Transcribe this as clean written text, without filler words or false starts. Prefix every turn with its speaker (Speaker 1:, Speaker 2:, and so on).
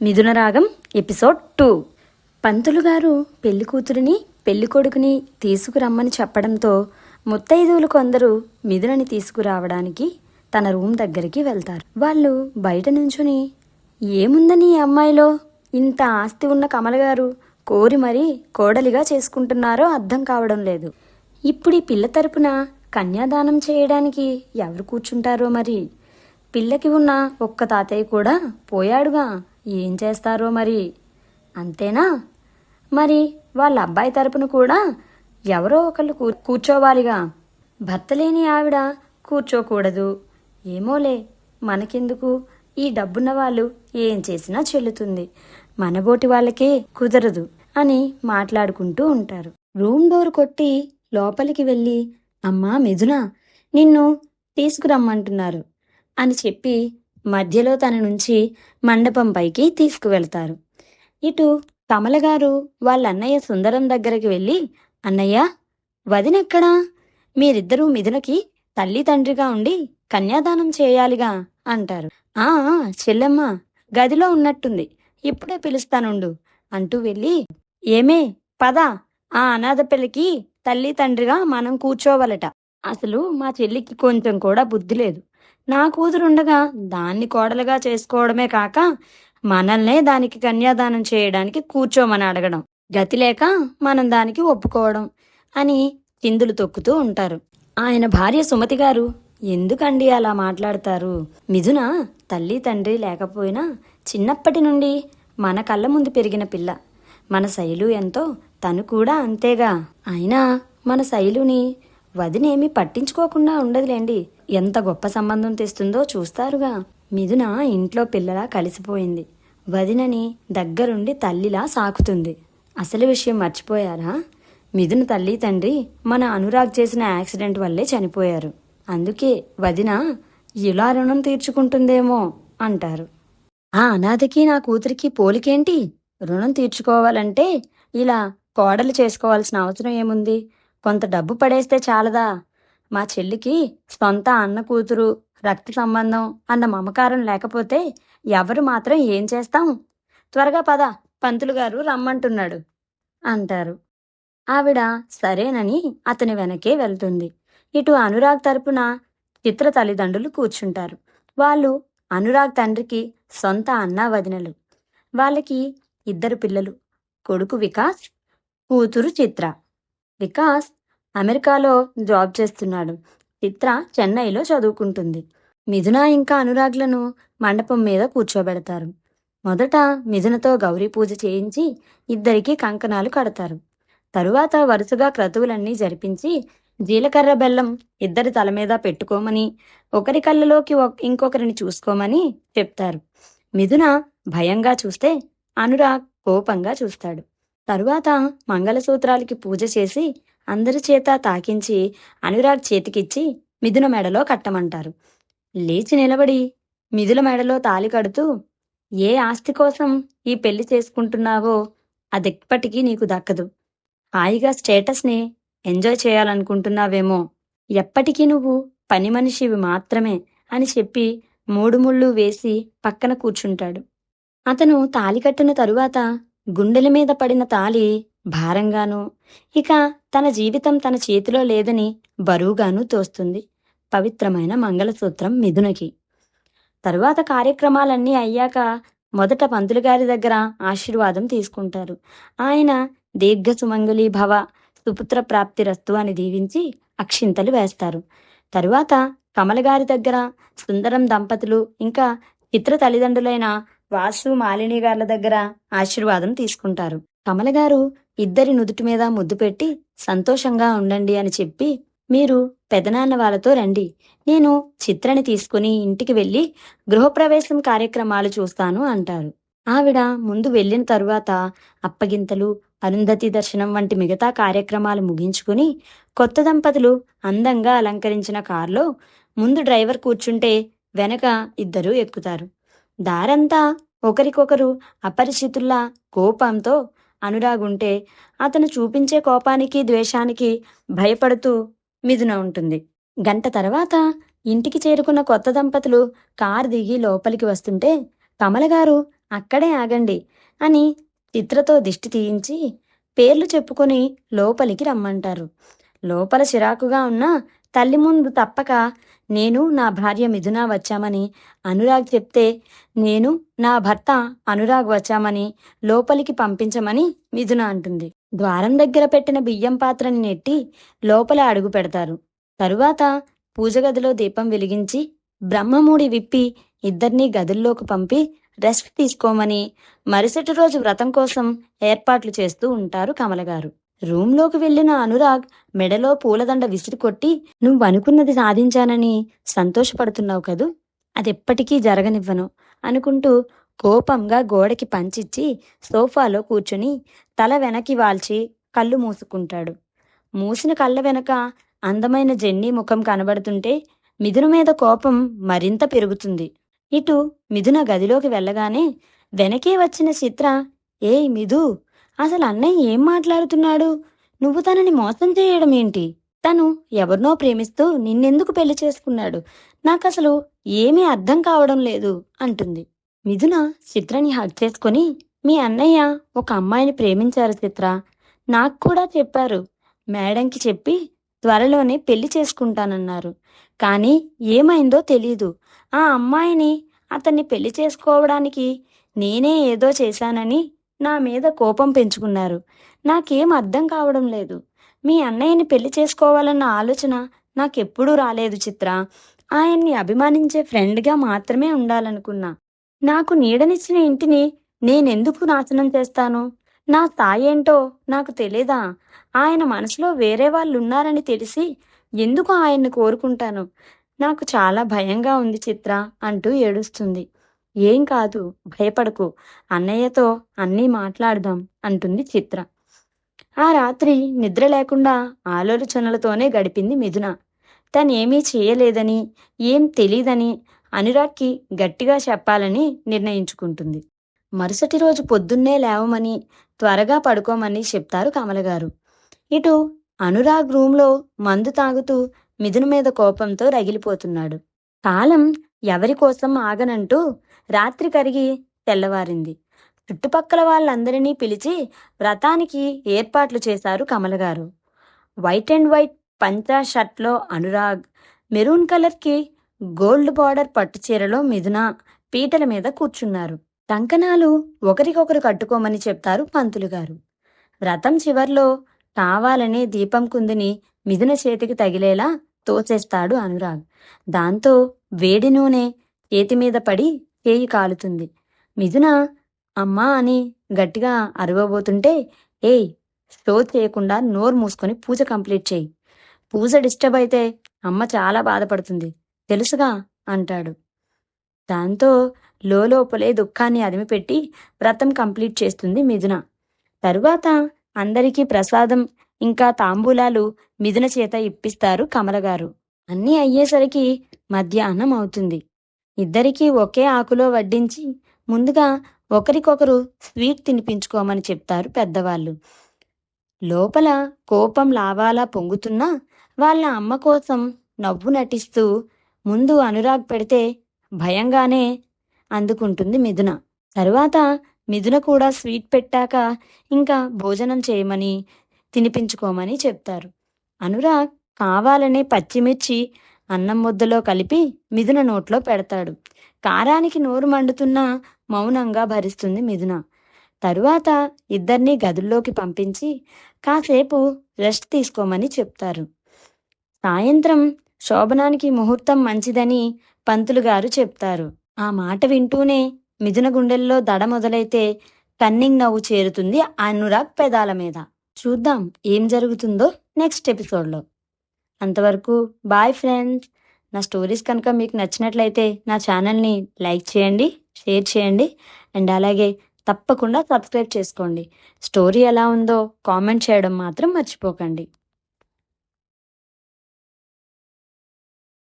Speaker 1: మిథునరాగం episode 2. పంతులు గారు పెళ్లి కూతురిని పెళ్లి కొడుకుని తీసుకురమ్మని చెప్పడంతో ముత్తైదువులు కొందరు మిథునని తీసుకురావడానికి తన రూమ్ దగ్గరికి వెళ్తారు. వాళ్ళు బయట నుంచుని ఏముందని ఈ అమ్మాయిలో ఇంత ఆస్తి ఉన్న కమల గారు కోరి మరీ కోడలిగా చేసుకుంటున్నారో అర్థం కావడం లేదు. ఇప్పుడు ఈ పిల్ల తరపున కన్యాదానం చేయడానికి ఎవరు కూర్చుంటారో మరి. పిల్లకి ఉన్న ఒక్క తాతయ్య కూడా పోయాడుగా, ఏం చేస్తారో మరి. అంతేనా మరి వాళ్ళ అబ్బాయి తరపున కూడా ఎవరో ఒకళ్ళు కూర్చోవాలిగా. భర్త లేని ఆవిడ కూర్చోకూడదు. ఏమోలే, మనకెందుకు, ఈ డబ్బున్న వాళ్ళు ఏం చేసినా చెల్లుతుంది, మనబోటి వాళ్ళకే కుదరదు అని మాట్లాడుకుంటూ ఉంటారు. రూమ్ డోర్ కొట్టి లోపలికి వెళ్ళి అమ్మా మిథున, నిన్ను తీసుకురమ్మంటున్నారు అని చెప్పి మధ్యలో తన నుంచి మండపం పైకి తీసుకువెళ్తారు. ఇటు కమల గారు వాళ్ళ అన్నయ్య సుందరం దగ్గరికి వెళ్ళి, అన్నయ్య, వదినెక్కడా? మీరిద్దరూ మిథునకి తల్లి తండ్రిగా ఉండి కన్యాదానం చేయాలిగా అంటారు. ఆ చెల్లెమ్మ గదిలో ఉన్నట్టుంది, ఇప్పుడే పిలుస్తానుండు అంటూ వెళ్ళి, ఏమే పద, ఆ అనాథ పిల్లకి తల్లి తండ్రిగా మనం కూర్చోవలట. అసలు మా చెల్లికి కొంచెం కూడా బుద్ధి లేదు. నా కూతురుండగా దాన్ని కోడలుగా చేసుకోవడమే కాక మనల్నే దానికి కన్యాదానం చేయడానికి కూర్చోమని అడగడం, గతి లేక మనం దానికి ఒప్పుకోవడం అని చిందులు తొక్కుతూ ఉంటారు. ఆయన భార్య సుమతి గారు, ఎందుకండి అలా మాట్లాడతారు? మిథున తల్లి తండ్రి లేకపోయినా చిన్నప్పటి నుండి మన కళ్ళ ముందు పెరిగిన పిల్ల. మన శైలు ఎంతో తను కూడా అంతేగా. అయినా మన శైలుని వదినేమి పట్టించుకోకుండా ఉండదులేండి. ఎంత గొప్ప సంబంధం తెస్తుందో చూస్తారుగా. మిథున ఇంట్లో పిల్లలా కలిసిపోయింది. వదినని దగ్గరుండి తల్లిలా సాకుతుంది. అసలు విషయం మర్చిపోయారా? మిథున తల్లి తండ్రి మన అనురాగ్ చేసిన యాక్సిడెంట్ వల్లే చనిపోయారు. అందుకే వదిన ఇలా రుణం తీర్చుకుంటుందేమో అంటారు. ఆ అనాథకి నా కూతురికి పోలికేంటి? రుణం తీర్చుకోవాలంటే ఇలా కోడలు చేసుకోవాల్సిన అవసరం ఏముంది? కొంత డబ్బు పడేస్తే చాలదా? మా చెల్లికి సొంత అన్న కూతురు, రక్త సంబంధం అన్న మమకారం లేకపోతే ఎవరు మాత్రం ఏం చేస్తాం? త్వరగా పద, పంతులు గారు రమ్మంటున్నాడు అంటారు. ఆవిడ సరేనని అతని వెనకే వెళ్తుంది. ఇటు అనురాగ్ తరపున చిత్ర తల్లిదండ్రులు కూర్చుంటారు. వాళ్ళు అనురాగ్ తండ్రికి సొంత అన్నా వదినలు. వాళ్ళకి 2 పిల్లలు, కొడుకు వికాస్, కూతురు చిత్ర. వికాస్ అమెరికాలో జాబ్ చేస్తున్నాడు. చిత్ర చెన్నైలో చదువుకుంటుంది. మిథున ఇంకా అనురాగ్లను మండపం మీద కూర్చోబెడతారు. మొదట మిథునతో గౌరీ పూజ చేయించి ఇద్దరికీ కంకణాలు కడతారు. తరువాత వరుసగా క్రతువులన్నీ జరిపించి జీలకర్ర బెల్లం ఇద్దరి తల మీద పెట్టుకోమని, ఒకరి కళ్ళలోకి ఇంకొకరిని చూసుకోమని చెప్తారు. మిథున భయంగా చూస్తే అనురాగ్ కోపంగా చూస్తాడు. తరువాత మంగళసూత్రాలకి పూజ చేసి అందరి చేత తాకించి అనురాగ్ చేతికిచ్చి మిథున మెడలో కట్టమంటారు. లేచి నిలబడి మిథుల మెడలో తాళి కడుతూ, ఏ ఆస్తి కోసం ఈ పెళ్లి చేసుకుంటున్నావో అదెప్పటికీ నీకు దక్కదు. హాయిగా స్టేటస్ని ఎంజాయ్ చేయాలనుకుంటున్నావేమో. ఎప్పటికీ నువ్వు పని మనిషివి మాత్రమే అని చెప్పి 3 ముళ్ళు వేసి పక్కన కూర్చుంటాడు. అతను తాళి కట్టిన తరువాత గుండెల మీద పడిన తాళి భారంగానూ, ఇక తన జీవితం తన చేతిలో లేదని బరువుగానూ తోస్తుంది పవిత్రమైన మంగళసూత్రం మిథునకి. తరువాత కార్యక్రమాలన్నీ అయ్యాక మొదట పంతులు గారి దగ్గర ఆశీర్వాదం తీసుకుంటారు. ఆయన దీర్ఘ సుమంగళి భవ, సుపుత్ర ప్రాప్తిరస్తు అని దీవించి అక్షింతలు వేస్తారు. తరువాత కమలగారి దగ్గర సుందరం దంపతులు ఇంకా చిత్ర తల్లిదండ్రులైన వాసు, మాలిని గార్ల దగ్గర ఆశీర్వాదం తీసుకుంటారు. కమలగారు ఇద్దరి నుదుటి మీద ముద్దు పెట్టి సంతోషంగా ఉండండి అని చెప్పి, మీరు పెదనాన్న వాళ్ళతో రండి, నేను చిత్రని తీసుకుని ఇంటికి వెళ్ళి గృహప్రవేశం కార్యక్రమాలు చూస్తాను అంటారు. ఆవిడ ముందు వెళ్ళిన తరువాత అప్పగింతలు, అరుంధతి దర్శనం వంటి మిగతా కార్యక్రమాలు ముగించుకుని కొత్త దంపతులు అందంగా అలంకరించిన కారులో ముందు డ్రైవర్ కూర్చుంటే వెనక ఇద్దరు ఎక్కుతారు. దారంతా ఒకరికొకరు అపరిచితుల్లా కోపంతో అనురాగుంటే అతను చూపించే కోపానికి ద్వేషానికి భయపడుతూ మిథున ఉంటుంది. గంట తర్వాత ఇంటికి చేరుకున్న కొత్త దంపతులు కారు దిగి లోపలికి వస్తుంటే కమలగారు అక్కడే ఆగండి అని చిత్రతో దిష్టి తీయించి పేర్లు చెప్పుకొని లోపలికి రమ్మంటారు. లోపల చిరాకుగా ఉన్న తల్లి ముందు తప్పక నేను నా భార్య మిథున వచ్చామని అనురాగ్ చెప్తే, నేను నా భర్త అనురాగ్ వచ్చామని లోపలికి పంపించమని మిథున అంటుంది. ద్వారం దగ్గర పెట్టిన బియ్యం పాత్రని నెట్టి లోపల అడుగు పెడతారు. తరువాత పూజ గదిలో దీపం వెలిగించి బ్రహ్మమూడి విప్పి ఇద్దరినీ గదుల్లోకి పంపి రెస్ట్ తీసుకోమని మరుసటి రోజు వ్రతం కోసం ఏర్పాట్లు చేస్తూ ఉంటారు కమలగారు. రూంలోకి వెళ్లిన అనురాగ్ మెడలో పూలదండ విసిరి కొట్టి, నువ్వు అనుకున్నది సాధించానని సంతోషపడుతున్నావు కదూ, అదెప్పటికీ జరగనివ్వను అనుకుంటూ కోపంగా గోడకి పంచిచ్చి సోఫాలో కూర్చుని తల వెనక్కి వాల్చి కళ్ళు మూసుకుంటాడు. మూసిన కళ్ళ వెనక అందమైన జెన్నీ ముఖం కనబడుతుంటే మిథున మీద కోపం మరింత పెరుగుతుంది. ఇటు మిథున గదిలోకి వెళ్ళగానే వెనకే వచ్చిన చిత్ర, ఏయ్ మిథు, అసలు అన్నయ్య ఏం మాట్లాడుతున్నాడు? నువ్వు తనని మోసం చేయడం ఏంటి? తను ఎవరినో ప్రేమిస్తూ నిన్నెందుకు పెళ్లి చేసుకున్నాడు? నాకసలు ఏమీ అర్థం కావడం లేదు అంటుంది. మిథున చిత్రని హగ్ చేసుకొని, మీ అన్నయ్య ఒక అమ్మాయిని ప్రేమించారు చిత్ర, నాకు కూడా చెప్పారు. మేడంకి చెప్పి త్వరలోనే పెళ్లి చేసుకుంటానన్నారు. కానీ ఏమైందో తెలీదు. ఆ అమ్మాయిని అతన్ని పెళ్లి చేసుకోవడానికి నేనే ఏదో చేశానని నా మీద కోపం పెంచుకున్నారు. నాకేం అర్థం కావడం లేదు. మీ అన్నయ్యని పెళ్లి చేసుకోవాలన్న ఆలోచన నాకెప్పుడూ రాలేదు చిత్ర. ఆయన్ని అభిమానించే ఫ్రెండ్గా మాత్రమే ఉండాలనుకున్నా. నాకు నీడనిచ్చిన ఇంటిని నేనెందుకు నాశనం చేస్తాను? నా స్థాయి ఏంటో నాకు తెలీదా? ఆయన మనసులో వేరే వాళ్ళు ఉన్నారని తెలిసి ఎందుకు ఆయన్ని కోరుకుంటాను? నాకు చాలా భయంగా ఉంది చిత్ర అంటూ ఏడుస్తుంది. ఏం కాదు, భయపడకు, అన్నయ్యతో అన్నీ మాట్లాడదాం అంటుంది చిత్ర. ఆ రాత్రి నిద్ర లేకుండా ఆలోచనలతోనే గడిపింది మిథున. తనేమీ చేయలేదని, ఏం తెలీదని అనురాగ్కి గట్టిగా చెప్పాలని నిర్ణయించుకుంటుంది. మరుసటి రోజు పొద్దున్నే లేవమని, త్వరగా పడుకోమని చెప్తారు కమలగారు. ఇటు అనురాగ్ రూంలో మందు తాగుతూ మిథున మీద కోపంతో రగిలిపోతున్నాడు. కాలం ఎవరి కోసం ఆగనంటూ రాత్రి కరిగి తెల్లవారింది. చుట్టుపక్కల వాళ్ళందరినీ పిలిచి వ్రతానికి ఏర్పాట్లు చేశారు కమలగారు. వైట్ అండ్ వైట్ పంచా షర్ట్లో అనురాగ్, మెరూన్ కలర్కి గోల్డ్ బార్డర్ పట్టుచీరలో మిథున పీటల మీద కూర్చున్నారు. కంకణాలు ఒకరికొకరు కట్టుకోమని చెప్తారు పంతులు గారు. వ్రతం చివర్లో కావాలనే దీపం కుందిని మిథున చేతికి తగిలేలా తోచేస్తాడు అనురాగ్. దాంతో వేడి నూనె చేతి మీద పడి చేయి కాలుతుంది. మిథున అమ్మా అని గట్టిగా అరవబోతుంటే, ఏయ్, షో చేయకుండా నోరు మూసుకొని పూజ కంప్లీట్ చేయి. పూజ డిస్టర్బ్ అయితే అమ్మ చాలా బాధపడుతుంది తెలుసుగా అంటాడు. దాంతో లోపలే దుఃఖాన్ని అదిమిపెట్టి వ్రతం కంప్లీట్ చేస్తుంది మిథున. తరువాత అందరికీ ప్రసాదం ఇంకా తాంబూలాలు మిథున చేత ఇప్పిస్తారు కమలగారు. అన్నీ అయ్యేసరికి మధ్యాహ్నం అవుతుంది. ఇద్దరికీ ఒకే ఆకులో వడ్డించి ముందుగా ఒకరికొకరు స్వీట్ తినిపించుకోమని చెప్తారు పెద్దవాళ్ళు. లోపల కోపం లావాలా పొంగుతున్నా వాళ్ళ అమ్మ కోసం నవ్వు నటిస్తూ ముందు అనురాగ్ పెడితే భయంగానే అందుకుంటుంది మిథున. తరువాత మిథున కూడా స్వీట్ పెట్టాక ఇంకా భోజనం చేయమని, తినిపించుకోమని చెప్తారు. అనురాగ్ కావాలనే పచ్చిమిర్చి అన్నం ముద్దలో కలిపి మిథున నోట్లో పెడతాడు. కారానికి నోరు మండుతున్నా మౌనంగా భరిస్తుంది మిథున. తరువాత ఇద్దరినీ గదుల్లోకి పంపించి కాసేపు రెస్ట్ తీసుకోమని చెప్తారు. సాయంత్రం శోభనానికి ముహూర్తం మంచిదని పంతులు గారు చెప్తారు. ఆ మాట వింటూనే మిథున గుండెల్లో దడ మొదలైతే కన్నింగ్ నవ్వు చేరుతుంది అనురాగ్ పెదాల మీద. చూద్దాం ఏం జరుగుతుందో నెక్స్ట్ ఎపిసోడ్లో. అంతవరకు బాయ్ ఫ్రెండ్స్. నా స్టోరీస్ కనుక మీకు నచ్చినట్లయితే నా ఛానల్ని లైక్ చేయండి, షేర్ చేయండి అండ్ అలాగే తప్పకుండా సబ్స్క్రైబ్ చేసుకోండి. స్టోరీ ఎలా ఉందో కామెంట్ చేయడం మాత్రం మర్చిపోకండి.